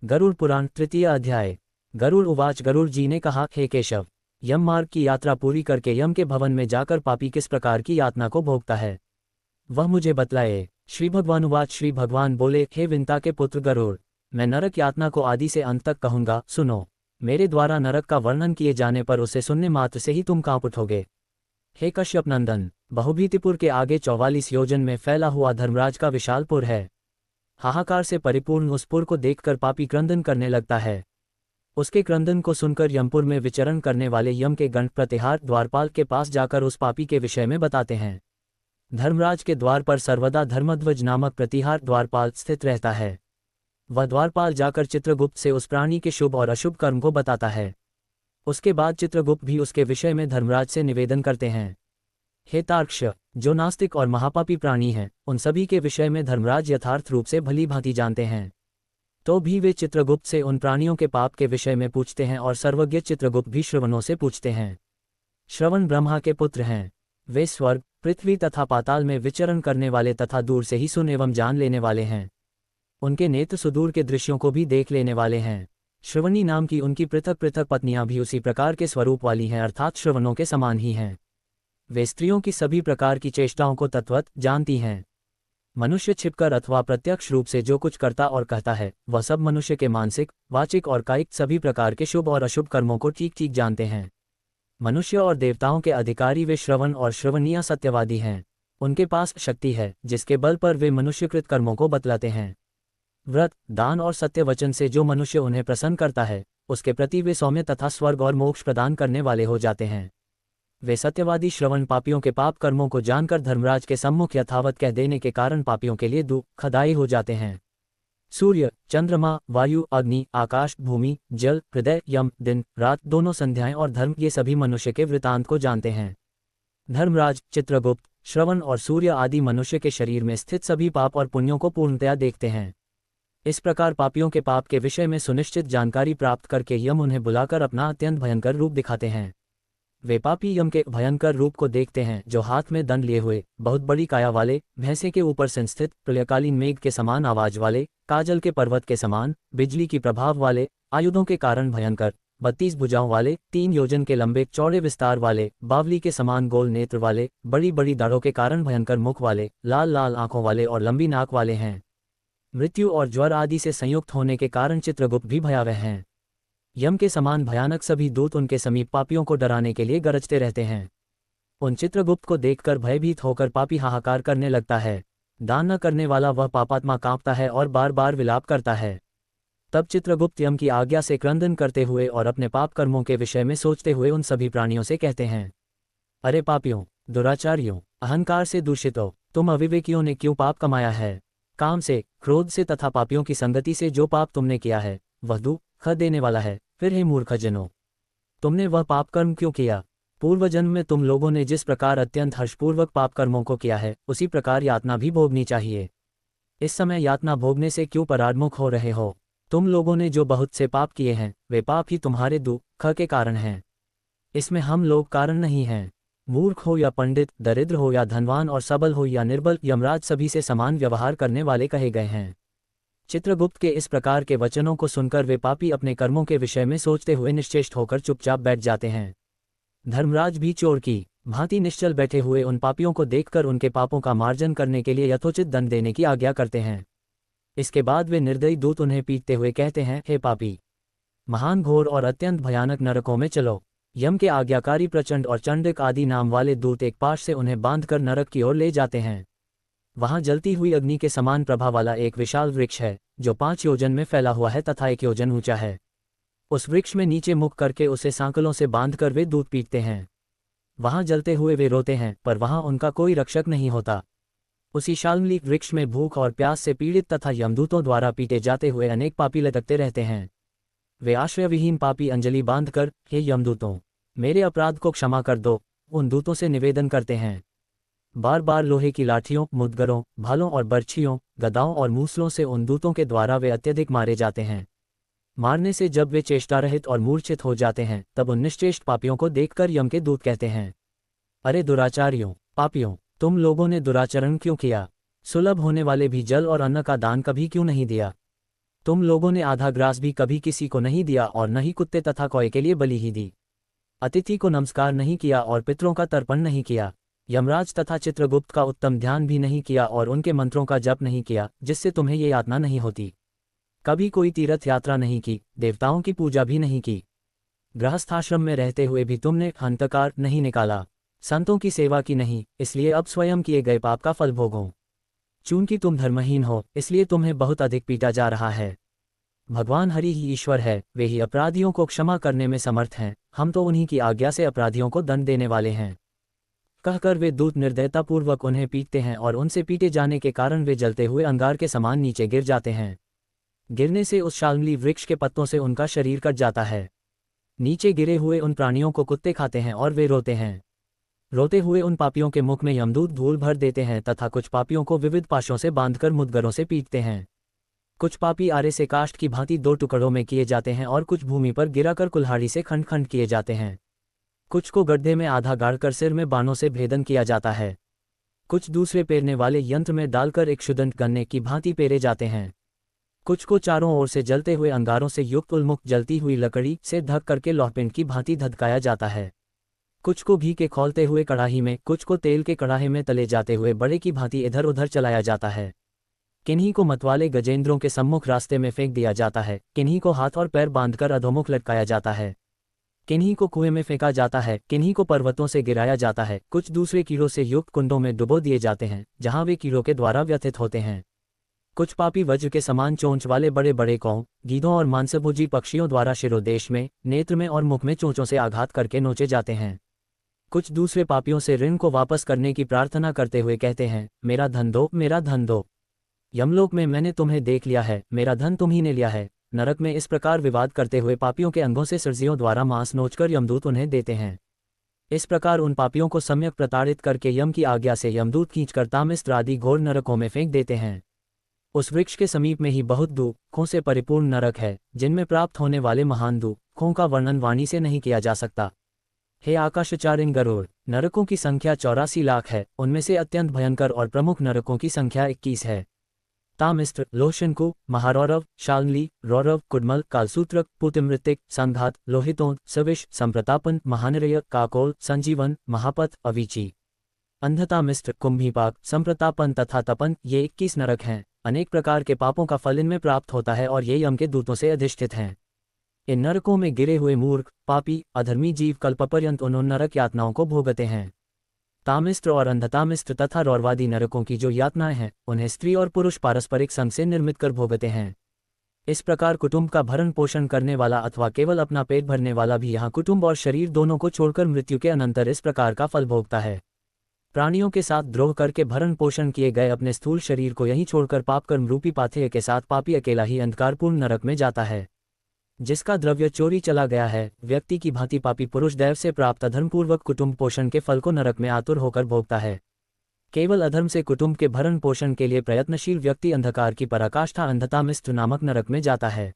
गरुड़ पुराण तृतीय अध्याय। गरुड़ उवाच। गरुड़ जी ने कहा, हे केशव, यम मार्ग की यात्रा पूरी करके यम के भवन में जाकर पापी किस प्रकार की यातना को भोगता है, वह मुझे बतलाए। श्री भगवान उवाच। श्री भगवान बोले, हे विंता के पुत्र गरुड़, मैं नरक यातना को आदि से अंत तक कहूंगा, सुनो। मेरे द्वारा नरक का वर्णन किए जाने पर उसे सुनने मात्र से ही तुम कांप उठोगे। हे कश्यप नंदन, बहुभीतिपुर के आगे 44 योजन में फैला हुआ धर्मराज का विशाल पुर है। हाहाकार से परिपूर्ण उस पुर को देखकर पापी क्रंदन करने लगता है। उसके क्रंदन को सुनकर यमपुर में विचरण करने वाले यम के गण प्रतिहार द्वारपाल के पास जाकर उस पापी के विषय में बताते हैं। धर्मराज के द्वार पर सर्वदा धर्मध्वज नामक प्रतिहार द्वारपाल स्थित रहता है। वह द्वारपाल जाकर चित्रगुप्त से उस प्राणी के शुभ और अशुभ कर्म को बताता है। उसके बाद चित्रगुप्त भी उसके विषय में धर्मराज से निवेदन करते हैं। हे तार्क्ष, जो नास्तिक और महापापी प्राणी हैं, उन सभी के विषय में धर्मराज यथार्थ रूप से भली भांति जानते हैं। तो भी वे चित्रगुप्त से उन प्राणियों के पाप के विषय में पूछते हैं और सर्वज्ञ चित्रगुप्त भी श्रवणों से पूछते हैं। श्रवण ब्रह्मा के पुत्र हैं। वे स्वर्ग, पृथ्वी तथा पाताल में विचरण करने वाले तथा दूर से ही सुन एवं जान लेने वाले हैं। उनके नेत्र सुदूर के दृश्यों को भी देख लेने वाले हैं। श्रवणी नाम की उनकी पृथक पृथक पत्नियां भी उसी प्रकार के स्वरूप वाली हैं, अर्थात श्रवणों के समान ही हैं। वे स्त्रियों की सभी प्रकार की चेष्टाओं को तत्वत जानती हैं। मनुष्य छिपकर अथवा प्रत्यक्ष रूप से जो कुछ करता और कहता है, वह सब मनुष्य के मानसिक, वाचिक और कायिक सभी प्रकार के शुभ और अशुभ कर्मों को ठीक ठीक जानते हैं। मनुष्य और देवताओं के अधिकारी वे श्रवण और श्रवणीय सत्यवादी हैं। उनके पास शक्ति है जिसके बल पर वे मनुष्यकृत कर्मों को बतलाते हैं। व्रत, दान और सत्य वचन से जो मनुष्य उन्हें प्रसन्न करता है, उसके प्रति वे सौम्य तथा स्वर्ग और मोक्ष प्रदान करने वाले हो जाते हैं। वे सत्यवादी श्रवण पापियों के पाप कर्मों को जानकर धर्मराज के सम्मुख यथावत कह देने के कारण पापियों के लिए दुखदायी हो जाते हैं। सूर्य, चंद्रमा, वायु, अग्नि, आकाश, भूमि, जल, हृदय, यम, दिन, रात, दोनों संध्याएं और धर्म, ये सभी मनुष्य के वृतांत को जानते हैं। धर्मराज, चित्रगुप्त, श्रवण और सूर्य आदि मनुष्य के शरीर में स्थित सभी पाप और पुण्यों को पूर्णतया देखते हैं। इस प्रकार पापियों के पाप के विषय में सुनिश्चित जानकारी प्राप्त करके यम उन्हें बुलाकर अपना अत्यंत भयंकर रूप दिखाते हैं। वे पापी यम के भयंकर रूप को देखते हैं, जो हाथ में दंड लिए हुए, बहुत बड़ी काया वाले, भैंसे के ऊपर संस्थित, प्रलयकालीन मेघ के समान आवाज वाले, काजल के पर्वत के समान, बिजली की प्रभाव वाले, आयुधों के कारण भयंकर, 32 भुजाओं वाले, 3 योजन के लंबे चौड़े विस्तार वाले, बावली के समान गोल नेत्र वाले, बड़ी बड़ी दाढ़ों के कारण भयंकर मुख वाले, लाल लाल आंखों वाले और लंबी नाक वाले हैं। मृत्यु और ज्वर आदि से संयुक्त होने के कारण चित्रगुप्त भी भयावह हैं। यम के समान भयानक सभी दूत उनके समीप पापियों को डराने के लिए गरजते रहते हैं। उन चित्रगुप्त को देखकर भयभीत होकर पापी हाहाकार करने लगता है। दान न करने वाला वह पापात्मा कांपता है और बार बार विलाप करता है। तब चित्रगुप्त यम की आज्ञा से क्रंदन करते हुए और अपने पाप कर्मों के विषय में सोचते हुए उन सभी प्राणियों से कहते हैं, अरे पापियों, दुराचारियों, अहंकार से दूषितों, तुम अविवेकियों ने क्यों पाप कमाया है। काम से, क्रोध से तथा पापियों की संगति से जो पाप तुमने किया है, वह दुख देने वाला है। फिर हे मूर्ख जनों, तुमने वह पाप कर्म क्यों किया। पूर्व जन्म में तुम लोगों ने जिस प्रकार अत्यंत हर्षपूर्वक पाप कर्मों को किया है, उसी प्रकार यातना भी भोगनी चाहिए। इस समय यातना भोगने से क्यों पराडमुख हो रहे हो। तुम लोगों ने जो बहुत से पाप किए हैं, वे पाप ही तुम्हारे दुख के कारण हैं। इसमें हम लोग कारण नहीं हैं। मूर्ख हो या पंडित, दरिद्र हो या धनवान और सबल हो या निर्बल, यमराज सभी से समान व्यवहार करने वाले कहे गए हैं। चित्रगुप्त के इस प्रकार के वचनों को सुनकर वे पापी अपने कर्मों के विषय में सोचते हुए निश्चेष्ट होकर चुपचाप बैठ जाते हैं। धर्मराज भी चोर की भांति निश्चल बैठे हुए उन पापियों को देखकर उनके पापों का मार्जन करने के लिए यथोचित दंड देने की आज्ञा करते हैं। इसके बाद वे निर्दयी दूत उन्हें पीटते हुए कहते हैं, हे पापी, महान घोर और अत्यंत भयानक नरकों में चलो। यम के आज्ञाकारी प्रचंड और चंडिक आदि नाम वाले दूत एक पाश से उन्हें बांधकर नरक की ओर ले जाते हैं। वहां जलती हुई अग्नि के समान प्रभा वाला एक विशाल वृक्ष है, जो 5 योजन में फैला हुआ है तथा 1 योजन ऊंचा है। उस वृक्ष में नीचे मुख करके उसे सांकलों से बांधकर वे दूत पीटते हैं। वहां जलते हुए वे रोते हैं, पर वहां उनका कोई रक्षक नहीं होता। उसी शाल्मली वृक्ष में भूख और प्यास से पीड़ित तथा यमदूतों द्वारा पीटे जाते हुए अनेक पापी लटकते रहते हैं। वे आश्रयविहीन पापी अंजलि बांधकर, हे यमदूतों, मेरे अपराध को क्षमा कर दो, उन दूतों से निवेदन करते हैं। बार बार लोहे की लाठियों, मुद्गरों, भालों और बर्छियों, गदाओं और मूसलों से उन दूतों के द्वारा वे अत्यधिक मारे जाते हैं। मारने से जब वे चेष्टारहित और मूर्छित हो जाते हैं, तब उन निश्चेष्ट पापियों को देखकर यम के दूत कहते हैं, अरे दुराचारियों, पापियों, तुम लोगों ने दुराचरण क्यों किया। सुलभ होने वाले भी जल और अन्न का दान कभी क्यों नहीं दिया। तुम लोगों ने आधा ग्रास भी कभी किसी को नहीं दिया और न ही कुत्ते तथा कौए के लिए बलि ही दी। अतिथि को नमस्कार नहीं किया और पितरों का तर्पण नहीं किया। यमराज तथा चित्रगुप्त का उत्तम ध्यान भी नहीं किया और उनके मंत्रों का जप नहीं किया, जिससे तुम्हें ये यातना नहीं होती। कभी कोई तीर्थ यात्रा नहीं की, देवताओं की पूजा भी नहीं की। गृहस्थाश्रम में रहते हुए भी तुमने अंतकार नहीं निकाला, संतों की सेवा की नहीं, इसलिए अब स्वयं किए गए पाप का फल भोगो। चूंकि तुम धर्महीन हो, इसलिए तुम्हें बहुत अधिक पीटा जा रहा है। भगवान हरि ही ईश्वर है, वे ही अपराधियों को क्षमा करने में समर्थ हैं, हम तो उन्हीं की आज्ञा से अपराधियों को दंड देने वाले हैं। कहकर वे दूत निर्दयतापूर्वक उन्हें पीटते हैं और उनसे पीटे जाने के कारण वे जलते हुए अंगार के समान नीचे गिर जाते हैं। गिरने से उस शाल्मली वृक्ष के पत्तों से उनका शरीर कट जाता है। नीचे गिरे हुए उन प्राणियों को कुत्ते खाते हैं और वे रोते हैं। रोते हुए उन पापियों के मुख में यमदूत धूल भर देते हैं तथा कुछ पापियों को विविध पाशों से बांधकर मुद्गरों से पीटते हैं। कुछ पापी आरे से काष्ठ की भांति 2 टुकड़ों में किए जाते हैं और कुछ भूमि पर गिराकर कुल्हाड़ी से खंड खंड किए जाते हैं। कुछ को गड्ढे में आधा गाड़कर सिर में बाणों से भेदन किया जाता है। कुछ दूसरे पेरने वाले यंत्र में डालकर एक क्षुदंत गन्ने की भांति पेरे जाते हैं। कुछ को चारों ओर से जलते हुए अंगारों से युक्त उन्मुख जलती हुई लकड़ी से ढक करके लौहपिंड की भांति धधकाया जाता है। कुछ को घी के खौलते हुए कड़ाही में, कुछ को तेल के कड़ाहे में तले जाते हुए बड़े की भांति इधर उधर चलाया जाता है। किन्हीं को मतवाले गजेंद्रों के सम्मुख रास्ते में फेंक दिया जाता है, किन्हीं को हाथ और पैर बांधकर अधोमुख लटकाया जाता है, किन्हीं को कुएं में फेंका जाता है, किन्हीं को पर्वतों से गिराया जाता है। कुछ दूसरे कीड़ों से युक्त कुंडों में डुबो दिए जाते हैं, जहां वे कीड़ों के द्वारा व्यथित होते हैं। कुछ पापी वज्र के समान चोंच वाले बड़े बड़े कौओं, गीधों और मांसभोजी पक्षियों द्वारा शिरोदेश में, नेत्र में और मुख में चोंचों से आघात करके नोचे जाते हैं। कुछ दूसरे पापियों से ऋण को वापस करने की प्रार्थना करते हुए कहते हैं, मेरा धन दो, मेरा धन दो। यमलोक में मैंने तुम्हें देख लिया है, मेरा धन तुम ही ने लिया है। नरक में इस प्रकार विवाद करते हुए पापियों के अंगों से सर्जियों द्वारा मांस नोचकर यमदूत उन्हें देते हैं। इस प्रकार उन पापियों को सम्यक प्रताड़ित करके यम की आज्ञा से यमदूत खींचकर तामिस्त्र आदि घोर नरकों में फेंक देते हैं। उस वृक्ष के समीप में ही बहुत दुखों से परिपूर्ण नरक है, जिनमें प्राप्त होने वाले महान दुखों का वर्णन वाणी से नहीं किया जा सकता। हे आकाशचारिण गरुड़, नरकों की संख्या 84 लाख है, उनमें से अत्यंत भयंकर और प्रमुख नरकों की संख्या 21 है। तामिस्त्र, लोहशंकु, महारौरव, शाल्मली, रौरव, कुडमल, कालसूत्रक, पुतिमृतिक, संघात, लोहितों, सविश, संप्रतापन, महानिरय, काकोल, संजीवन, महापथ, अवीची, अंधतामिस्त्र, कुंभीपाक, संप्रतापन तथा तपन, ये 21 नरक हैं। अनेक प्रकार के पापों का फल इनमें प्राप्त होता है और ये यम के दूतों से अधिष्ठित हैं। इन नरकों में गिरे हुए मूर्ख, पापी, अधर्मी जीव कल्पपर्यंत उन नरक यातनाओं को भोगते हैं। तामिस्त्र और अंधतामिस्त्र तथा रौरवादी नरकों की जो यातनाएं हैं, उन्हें स्त्री और पुरुष पारस्परिक संग से निर्मित कर भोगते हैं। इस प्रकार कुटुंब का भरण पोषण करने वाला अथवा केवल अपना पेट भरने वाला भी यहाँ कुटुंब और शरीर दोनों को छोड़कर मृत्यु के अनंतर इस प्रकार का फल भोगता है। प्राणियों के साथ द्रोह करके भरण पोषण किए गए अपने स्थूल शरीर को यहीं छोड़कर पाप कर्म रूपी पाथेय के साथ पापी अकेला ही अंधकारपूर्ण नरक में जाता है। जिसका द्रव्य चोरी चला गया है, व्यक्ति की भांति पापी पुरुष दैव से प्राप्त अधर्मपूर्वक कुटुंब पोषण के फल को नरक में आतुर होकर भोगता है। केवल अधर्म से कुटुंब के भरण पोषण के लिए प्रयत्नशील व्यक्ति अंधकार की पराकाष्ठा अंधतामिस्त्र नामक नरक में जाता है।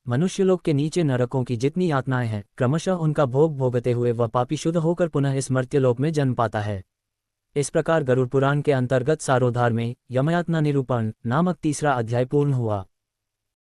मनुष्यलोक के नीचे नरकों की जितनी यातनाएं हैं, क्रमशः उनका भोग भोगते हुए वह पापी शुद्ध होकर पुनः इस मर्त्यलोक में जन्म पाता है। इस प्रकार गरुड़ पुराण के अंतर्गत सारोद्धार में यमयातना निरूपण नामक तीसरा अध्याय पूर्ण हुआ।